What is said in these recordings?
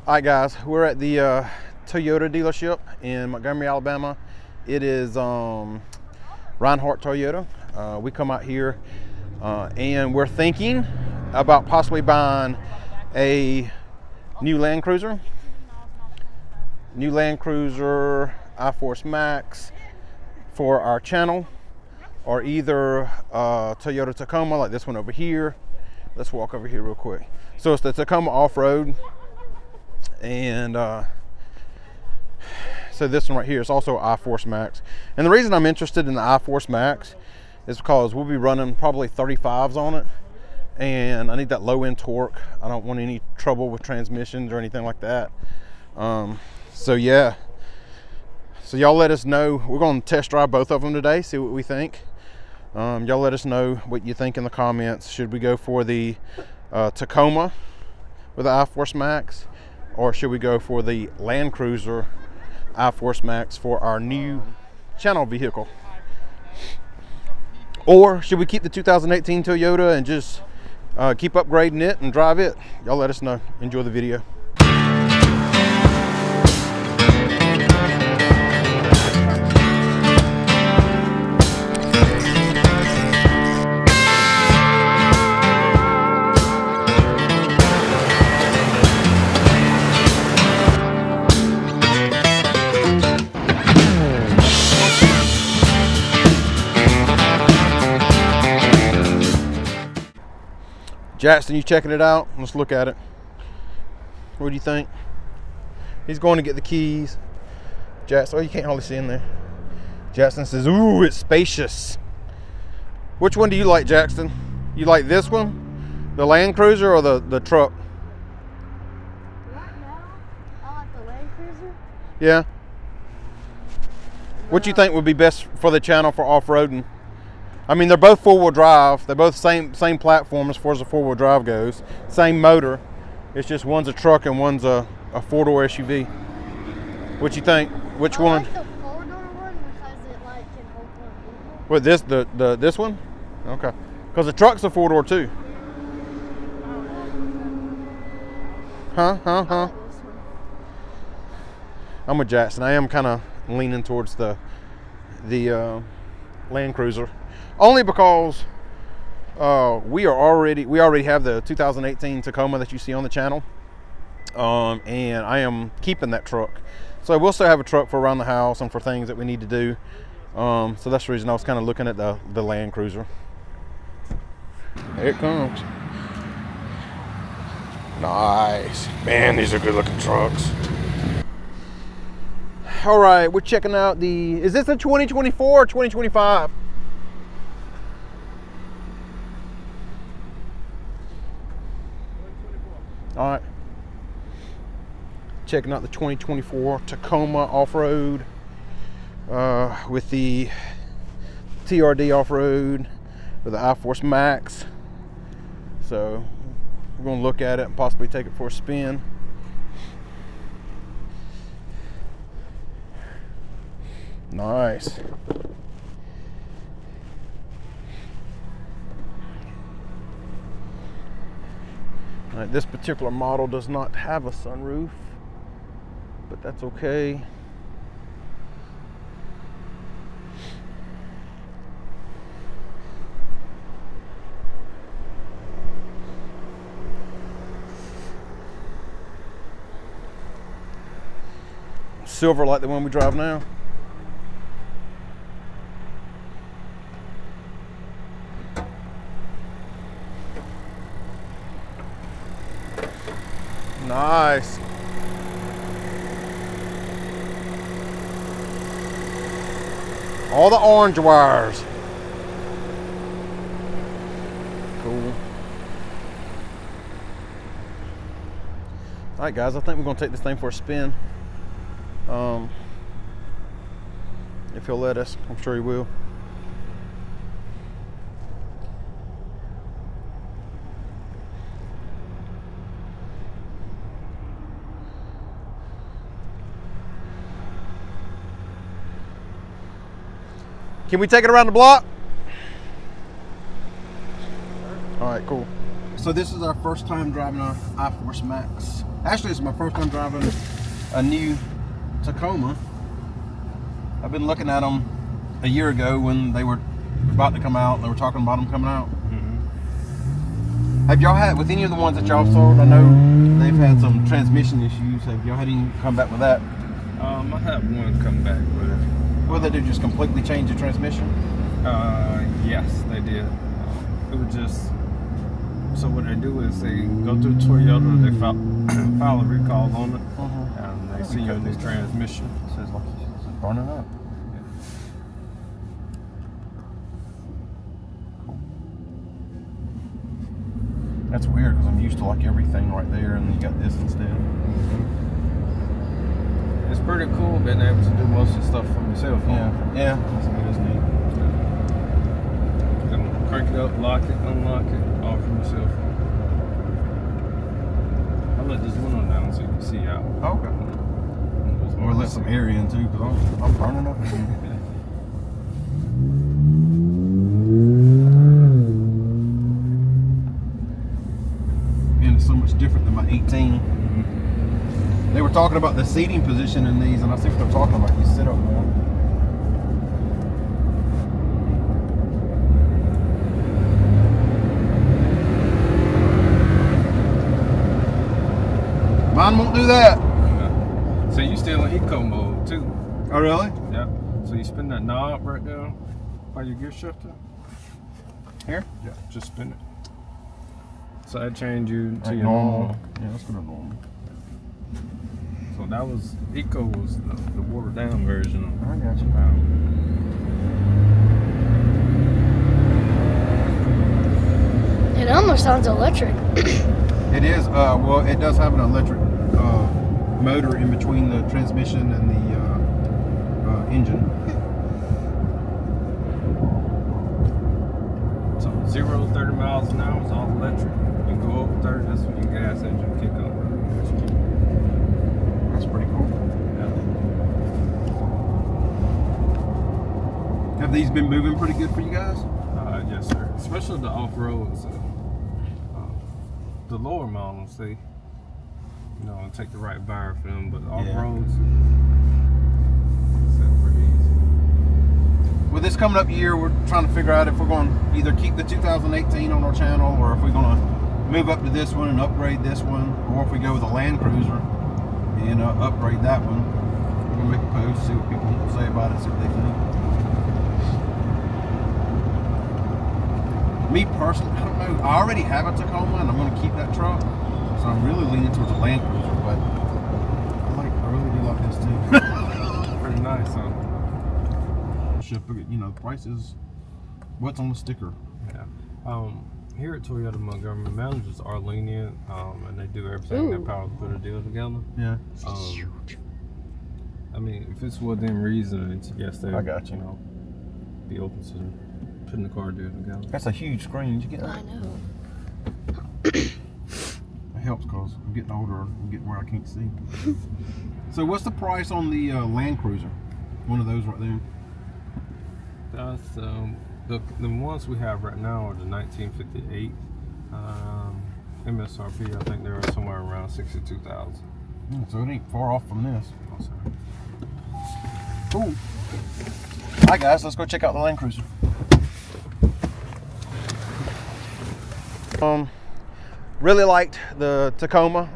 All right, guys, we're at the Toyota dealership in Montgomery, Alabama. It is Reinhardt Toyota. We come out here and we're thinking about possibly buying a new Land Cruiser I-Force Max for our channel, or either Toyota Tacoma like this one over here. Let's walk over here real quick. So it's the Tacoma off-road, and so this one right here is also I-Force Max. And the reason I'm interested in the I-Force Max is because we'll be running probably 35s on it, and I need that low end torque. I don't want any trouble with transmissions or anything like that. So yeah, so y'all let us know. We're going to test drive both of them today, see what we think. Y'all let us know what you think in the comments. Should we go for the Tacoma with the I-Force Max, or should we go for the Land Cruiser I-Force Max for our new channel vehicle? Or should we keep the 2018 Toyota and just keep upgrading it and drive it? Y'all let us know. Enjoy the video. Jackson, you checking it out? Let's look at it. What do you think? He's going to get the keys. Jackson, oh, you can't hardly see in there. Jackson says, ooh, it's spacious. Which one do you like, Jackson? You like this one? The Land Cruiser or the truck? Right now, I like the Land Cruiser. Yeah? What you think would be best for the channel for off-roading? I mean, they're both four-wheel drive. They're both same platform as far as the four-wheel drive goes. Same motor. It's just one's a truck and one's a four-door SUV. What you think? Which one? I like the four-door one because it can hold more people. What, this one? Okay. Because the truck's a four-door too. I like this one. I'm with Jackson. I am kind of leaning towards the Land Cruiser. Only because we already have the 2018 Tacoma that you see on the channel, and I am keeping that truck. So we'll still have a truck for around the house and for things that we need to do. So that's the reason I was kind of looking at the Land Cruiser. Here it comes. Nice. Man, these are good looking trucks. All right, we're checking out is this a 2024 or 2025? All right, checking out the 2024 Tacoma off-road with the TRD off-road with the I-Force Max. So we're going to look at it and possibly take it for a spin. Nice. All right, this particular model does not have a sunroof, but that's okay. Silver like the one we drive now. Nice. All the orange wires. Cool. All right, guys, I think we're going to take this thing for a spin. If he'll let us, I'm sure he will. Can we take it around the block? All right, cool. So this is our first time driving our I-Force Max. Actually, it's my first time driving a new Tacoma. I've been looking at them a year ago when they were about to come out. They were talking about them coming out. Mm-hmm. Have y'all had, with any of the ones that y'all sold, I know they've had some transmission issues. Have y'all had any come back with that? I had one come back with it. What did they do, just completely change the transmission? Yes, they did. It was just, so what they do is they go through Toyota, they file a recall on it, and they send you a new transmission. It says like it's burning up. That's weird because I'm used to like everything right there, and you got this instead. It's pretty cool being able to do most of the stuff from your cell phone. Yeah, that's neat. You can crank it up, lock it, unlock it, all from your cell phone. I'll let this window down so you can see out. Okay. Or let some air in too, because I'm burning up. And it's so much different than my 18. They were talking about the seating position in these, and I see what they're talking about. You sit up more. Mine won't do that. So you still in eco mode too. Oh, really? Yeah. So you spin that knob right there by your gear shifter. Here? Yeah. Just spin it. So that changed you to Like your normal. Yeah, let's go to normal. So that was eco was the watered down version of I got you. It almost sounds electric. It is, well, it does have an electric motor in between the transmission and the engine. So 0 to 30 miles an hour is all electric. You go over 30, that's when your gas engine kick on. That's pretty cool. Yeah. Have these been moving pretty good for you guys? Yes, sir. Especially the off-roads. The lower models, they, take the right buyer for them, but off-roads, it's pretty easy. With this coming up year, we're trying to figure out if we're going to either keep the 2018 on our channel, or if we're going to move up to this one and upgrade this one, or if we go with a Land Cruiser and upgrade that one. We're going to make a post, see what people say about it, see what they think. Me personally, I don't know. I already have a Tacoma, and I'm going to keep that truck, so I'm really leaning towards a Land Cruiser. But I really do like this too. Pretty nice, huh? The price is what's on the sticker. Yeah. Here at Toyota Montgomery, managers are lenient, and they do everything in their power to put a deal together. Yeah. I mean, if it's within reason, yes, they. I got you. Be open to putting the car deal together. That's a huge screen. Did you get that? I know. It helps because I'm getting older and getting where I can't see. So what's the price on the Land Cruiser? One of those right there. That's the ones we have right now are the 1958 MSRP. I think they're somewhere around 62,000. So it ain't far off from this. Oh, sorry. Cool. Hi guys, let's go check out the Land Cruiser. Really liked the Tacoma.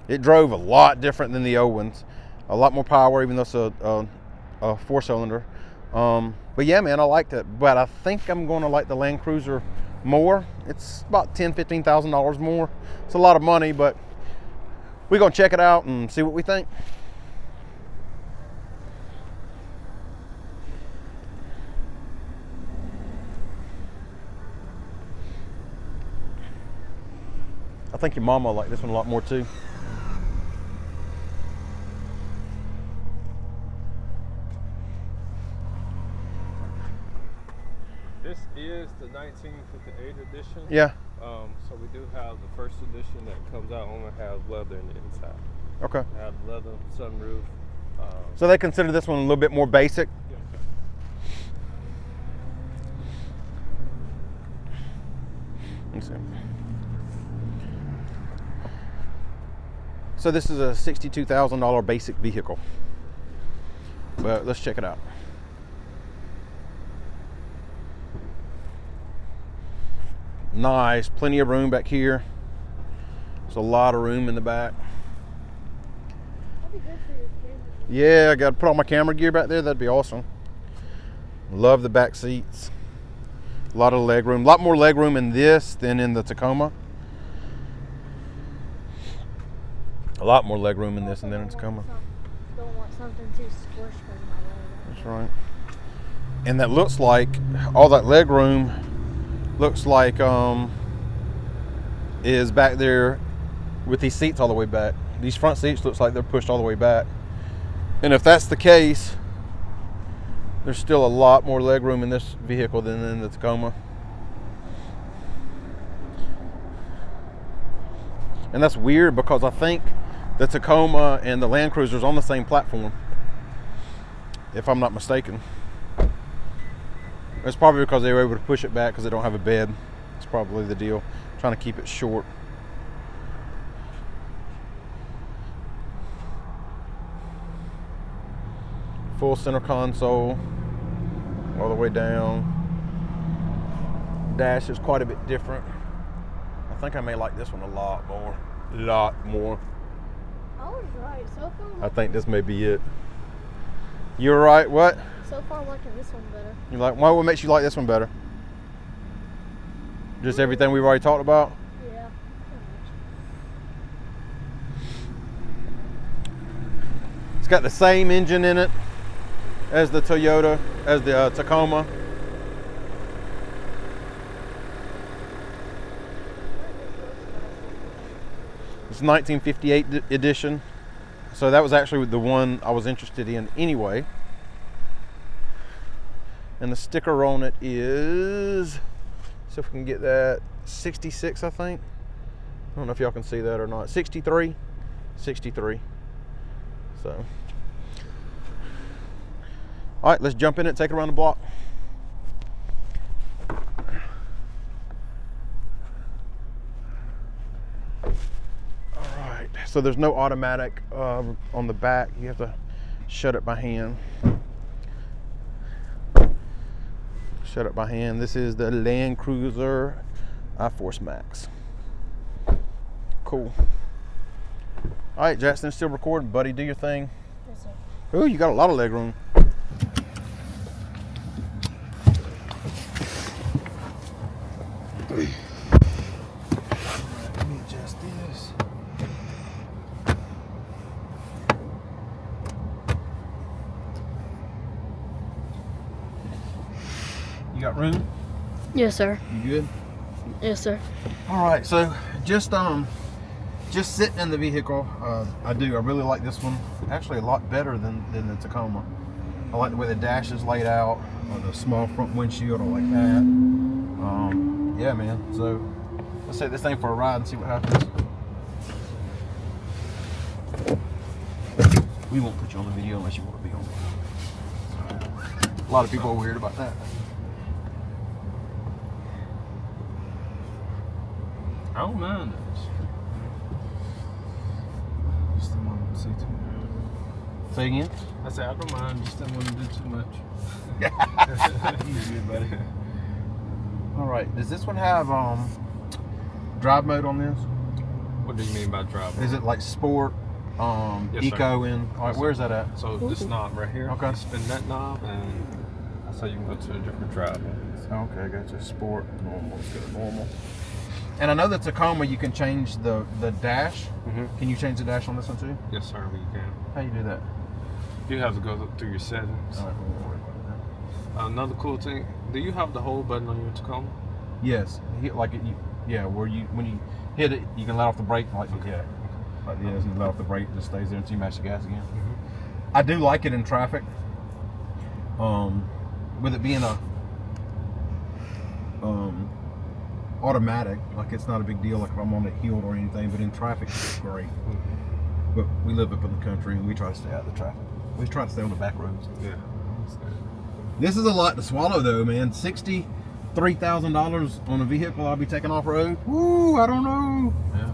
It drove a lot different than the old ones. A lot more power, even though it's a 4-cylinder. But yeah, man, I liked it. But I think I'm going to like the Land Cruiser more. It's about $10,000, $15,000 more. It's a lot of money, but we're going to check it out and see what we think. I think your mama will like this one a lot more too. This is the 1958 edition. Yeah. So we do have the first edition that comes out only has leather in the inside. Okay. It has leather, sunroof. So they consider this one a little bit more basic. Yeah. Let me see. So this is a $62,000 basic vehicle. But let's check it out. Nice, plenty of room back here. There's a lot of room in the back. That'd be good for your camera. Yeah, I got to put all my camera gear back there. That'd be awesome. Love the back seats. A lot of leg room. A lot more leg room in this than in the Tacoma. A lot more leg room in this than in the Tacoma. Don't want something too squished in my way. That's right. And that looks like all that leg room looks like is back there with these seats all the way back. These front seats looks like they're pushed all the way back. And if that's the case, there's still a lot more leg room in this vehicle than in the Tacoma. And that's weird because I think the Tacoma and the Land Cruiser's on the same platform, if I'm not mistaken. It's probably because they were able to push it back because they don't have a bed. It's probably the deal. Trying to keep it short. Full center console all the way down. Dash is quite a bit different. I think I may like this one a lot more. I was right. So far, I think this may be it. You're right. What? so far I'm liking this one better. You like? What makes you like this one better? Just everything we've already talked about. Yeah. It's got the same engine in it as the Toyota, as the Tacoma. It's 1958 edition. So that was actually the one I was interested in anyway. And the sticker on it is, see if we can get that, 66, I think. I don't know if y'all can see that or not. 63. So, all right, let's jump in it and take it around the block. So there's no automatic on the back. You have to shut it by hand. Shut it by hand. This is the Land Cruiser iForce Max. Cool. All right, Jackson, still recording, buddy. Do your thing. Yes, sir. Ooh, you got a lot of leg room. Let me adjust this. You got room? Yes, sir. You good? Yes, sir. All right, so just sitting in the vehicle, I really like this one. Actually, a lot better than the Tacoma. I like the way the dash is laid out, the small front windshield. I like that. Yeah, man. So let's take this thing for a ride and see what happens. We won't put you on the video unless you want to be on it. A lot of people are weird about that. I don't mind this. Just don't want to see too much. Say again? I said I don't mind, just don't want to do too much. You good, buddy. All right. Does this one have drive mode on this? What do you mean by drive? Is it like sport, Yes, eco, sir. and all right? Where's that at? So this knob right here. Okay. You spin that knob, and that's how you can go to a different drive modes. Okay, I got you. Sport, normal. Let's go to normal. And I know the Tacoma, you can change the dash. Mm-hmm. Can you change the dash on this one too? Yes, sir. We can. How you do that? You have to go through your settings. All right, we won't worry about that. Another cool thing. Do you have the hold button on your Tacoma? Yes, when you hit it, you can let off the brake like Okay. yeah, like this. You let off the brake, it just stays there until you match the gas again. Mm-hmm. I do like it in traffic. With it being a automatic, like it's not a big deal like if I'm on a hill or anything, but in traffic it's great. Mm-hmm. But we live up in the country and we try to stay out of the traffic. We try to stay on the back roads. Yeah. This is a lot to swallow though, man. $63,000 on a vehicle I'll be taking off road. Woo, I don't know. Yeah.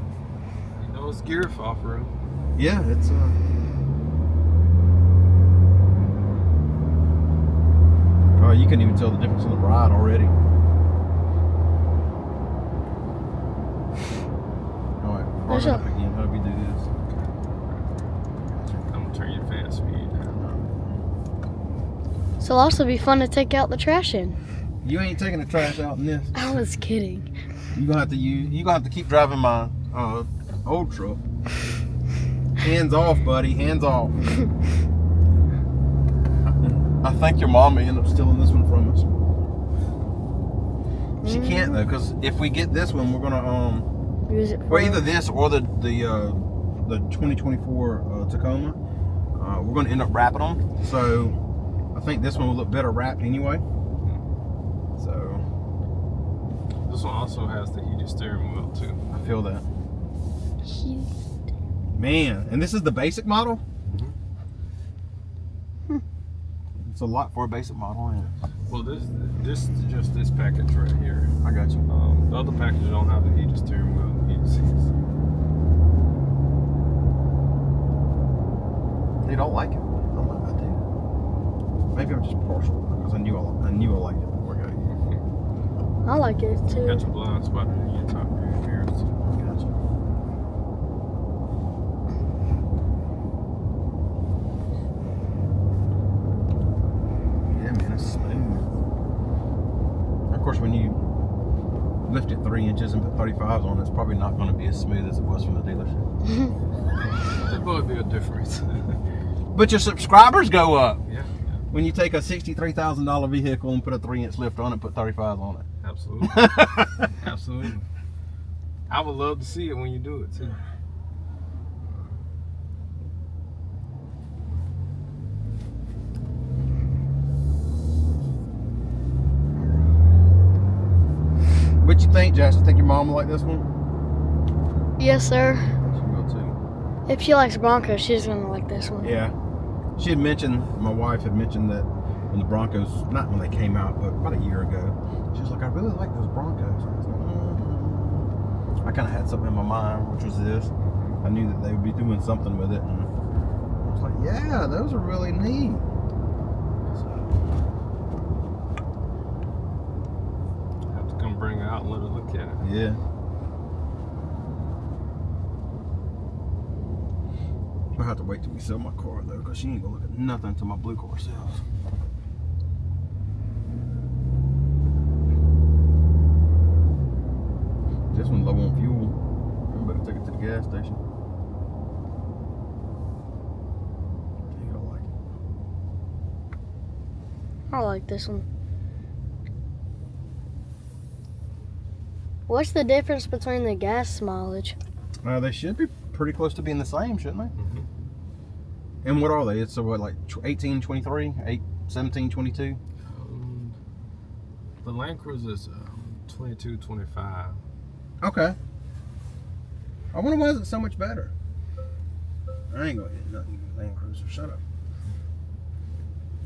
You know it's gear for off-road. Yeah, it's oh, you couldn't even tell the difference in the ride already. All right, run it up again. How do we do this? I'm gonna turn your fan speed down. So it'll also be fun to take out the trash in. You ain't taking the trash out in this. I was kidding. You gonna have to keep driving my old truck. Hands off, buddy. Hands off. I think your mom may end up stealing this one from us. She can't though, because if we get this one, we're gonna use it for either this or the 2024 Tacoma. We're gonna end up wrapping them. So I think this one will look better wrapped anyway. So this one also has the heated steering wheel too. I feel that. Man, and this is the basic model? Mm-hmm. It's a lot for a basic model, ain't it? Well, this is just this package right here. I got you. The other package don't have the heated steering wheel and the heated seats. They don't like it. I do. Maybe I'm just partial because I knew I liked it before I got here. I like it too. Got your blind spot in your top rear mirrors. Gotcha. It's smooth. Of course, when you lift it 3 inches and put 35s on, it's probably not going to be as smooth as it was from the dealership. There'd probably be a difference. But your subscribers go up. Yeah. When you take a $63,000 vehicle and put a 3-inch lift on it, put 35s on it. Absolutely. Absolutely. I would love to see it when you do it too. What you think, Jess? You think your mom will like this one? Yes, sir. She will too. If she likes Broncos, she's gonna like this one. Yeah. She had mentioned, my wife had mentioned that when the Broncos, not when they came out, but about a year ago, she was like, I really like those Broncos. I was like, I kind of had something in my mind, which was this. I knew that they would be doing something with it, and I was like, yeah, those are really neat. Have to come bring it out and let her look at it. Yeah. I'll have to wait till we sell my car though, because she ain't gonna look at nothing until my blue car sells. This one low on fuel. I better take it to the gas station. You don't like it. I like this one. What's the difference between the gas mileage? They should be pretty close to being the same, shouldn't they? Mm-hmm. And what are they? It's what, like 18, 23, 17, 22? The Land Cruiser is 22, 25. Okay. I wonder why is it so much better? I ain't gonna hit nothing Land Cruiser. Shut up.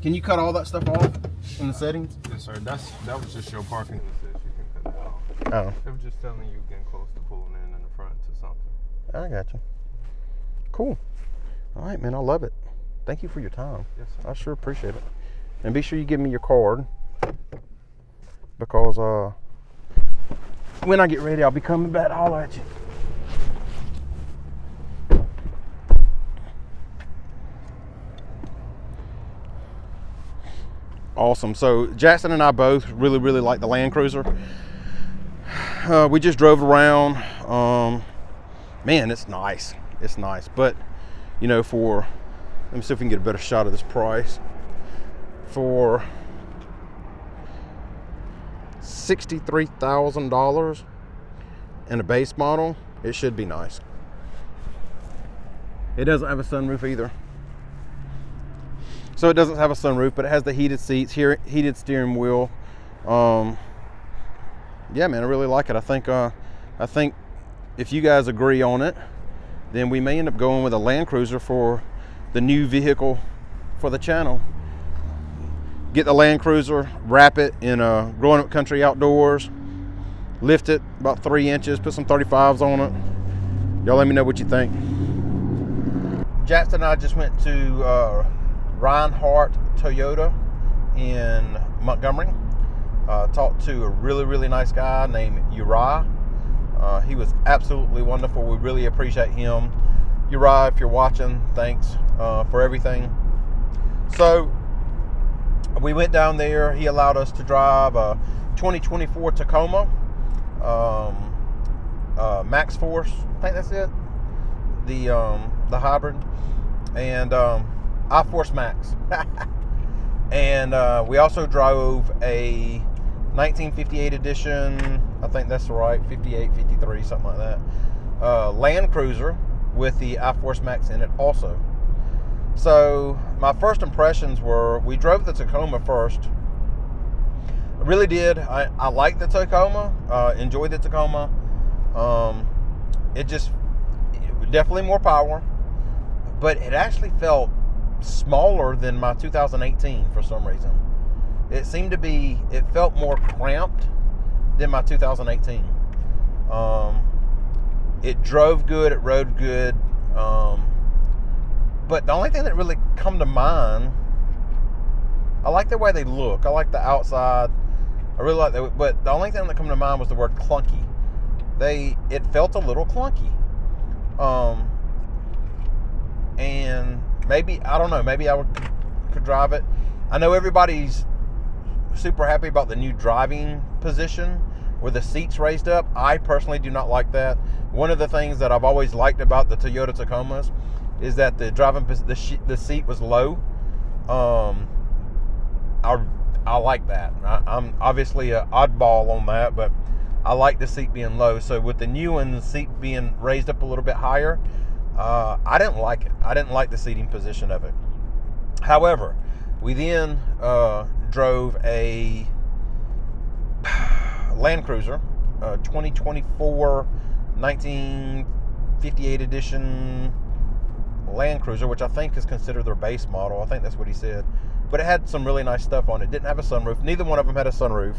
Can you cut all that stuff off in the settings? Yes, sir. That was just your parking assist. You can cut that off. Oh. It was just telling you getting close to pulling in the front to something. I got you. Cool. All right, man. I love it. Thank you for your time. Yes, sir. I sure appreciate it. And be sure you give me your card, because when I get ready, I'll be coming back to holler at you. Awesome. So Jackson and I both really like the Land Cruiser. We just drove around. Man, it's nice. It's nice. But, you know, let me see if we can get a better shot of this price. For $63,000 and a base model, it should be nice. It doesn't have a sunroof either. So it doesn't have a sunroof, but it has the heated seats, heated steering wheel. Yeah, man, I really like it. I think if you guys agree on it, then we may end up going with a Land Cruiser for the new vehicle for the channel. Get the Land Cruiser, wrap it in a Growing Up Country Outdoors, lift it about 3 inches, put some 35s on it. Y'all let me know what you think. Jackson and I just went to Reinhardt Toyota in Montgomery. Talked to a really, really nice guy named Uriah. He was absolutely wonderful. We really appreciate him. Uriah, if you're watching, thanks for everything. So we went down there. He allowed us to drive a 2024 Tacoma Max Force. I think that's it. The hybrid, and I-Force Max. And we also drove a 1958 edition, I think that's right, 58, 53, something like that, Land Cruiser with the I-Force Max in it also. So my first impressions were, we drove the Tacoma first. I really did. I liked the Tacoma, enjoyed the Tacoma. It was definitely more power, but it actually felt smaller than my 2018 for some reason. It felt more cramped than my 2018. It drove good, it rode good, but the only thing that really come to mind, I like the way they look, I like the outside, I really like that, but the only thing that come to mind was the word clunky. It felt a little clunky. And maybe, I don't know, maybe I could drive it. I know everybody's super happy about the new driving position where the seat's raised up. I personally do not like that. One of the things that I've always liked about the Toyota Tacomas is that the seat was low. I like that. I'm obviously an oddball on that, but I like the seat being low. So with the new one, the seat being raised up a little bit higher, I didn't like it. I didn't like the seating position of it. However, we then drove a Land Cruiser, 2024 1958 edition Land Cruiser, which I think is considered their base model. I think that's what he said. But it had some really nice stuff on it. It didn't have a sunroof. Neither one of them had a sunroof.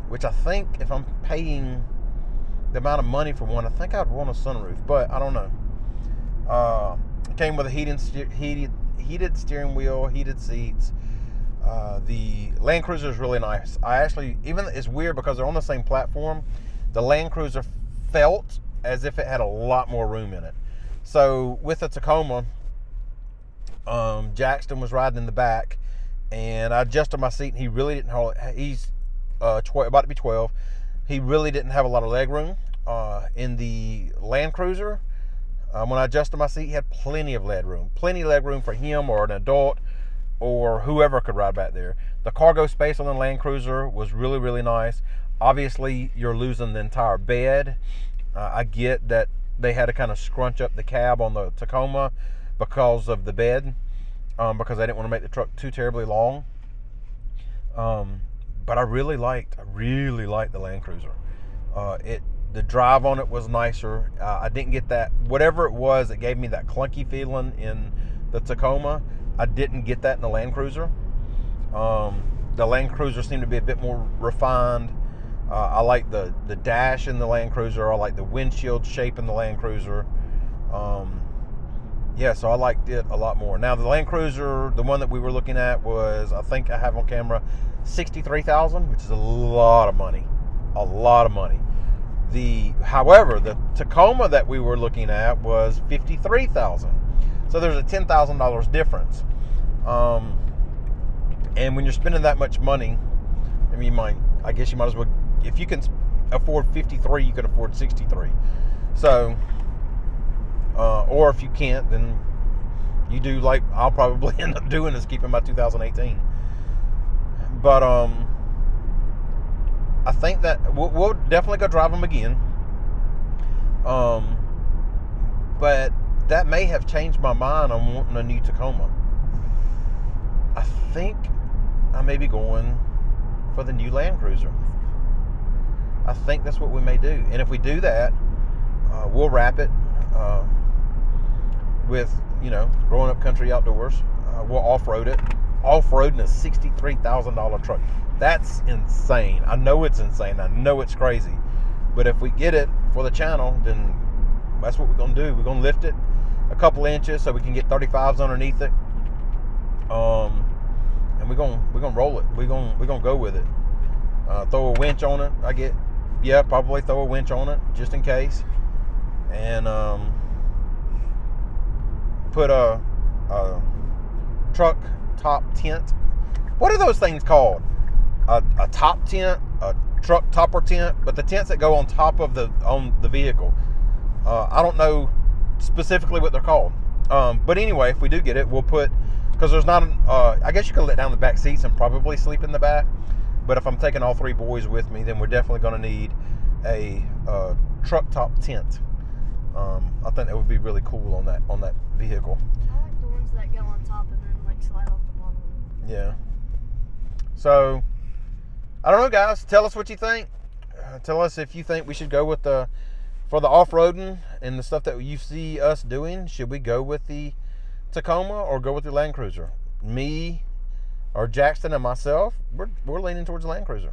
Which I think if I'm paying the amount of money for one, I think I'd want a sunroof, but I don't know. It came with a heated steering wheel, heated seats. The Land Cruiser is really nice. It's weird because they're on the same platform. The Land Cruiser felt as if it had a lot more room in it. So with the Tacoma, Jackson was riding in the back, and I adjusted my seat, and he really didn't hold it. He's about to be 12. He really didn't have a lot of leg room. In the Land Cruiser, when I adjusted my seat, he had plenty of leg room. Plenty of leg room for him or an adult or whoever could ride back there. The cargo space on the Land Cruiser was really, really nice. Obviously, you're losing the entire bed. I get that they had to kind of scrunch up the cab on the Tacoma because of the bed, because they didn't want to make the truck too terribly long. But I really liked the Land Cruiser. The drive on it was nicer. I didn't get that, whatever it was that gave me that clunky feeling in the Tacoma, I didn't get that in the Land Cruiser. The Land Cruiser seemed to be a bit more refined. I like the dash in the Land Cruiser. I like the windshield shape in the Land Cruiser. So I liked it a lot more. Now the Land Cruiser, the one that we were looking at was, I think I have on camera, $63,000, which is a lot of money. A lot of money. However, the Tacoma that we were looking at was $53,000. So there's a $10,000 difference. And when you're spending that much money, I guess you might as well, if you can afford 53, you can afford 63. So, or if you can't, then you do like I'll probably end up doing, is keeping my 2018. But I think that we'll definitely go drive them again. But that may have changed my mind on wanting a new Tacoma. I think I may be going for the new Land Cruiser. I think that's what we may do. And if we do that, we'll wrap it with, growing up country outdoors. We'll off-road it. Off-roading a $63,000 truck. That's insane. I know it's insane. I know it's crazy. But if we get it for the channel, then that's what we're going to do. We're going to lift it a couple inches so we can get 35s underneath it. And we're gonna roll it. We're gonna go with it. Throw a winch on it. Probably throw a winch on it just in case. And put a truck top tent. What are those things called? A top tent, a truck topper tent, but the tents that go on top of the vehicle. I don't know specifically what they're called. But anyway, if we do get it, we'll put, because there's not, I guess you could let down the back seats and probably sleep in the back. But if I'm taking all 3 boys with me, then we're definitely going to need a truck top tent. I think that would be really cool on that vehicle. I like the ones that go on top and then like slide off the bottom. Yeah. So, I don't know, guys. Tell us what you think. Tell us if you think we should go with for the off-roading and the stuff that you see us doing. Should we go with the Tacoma or go with the Land Cruiser? Me or Jackson and myself, we're leaning towards the Land Cruiser.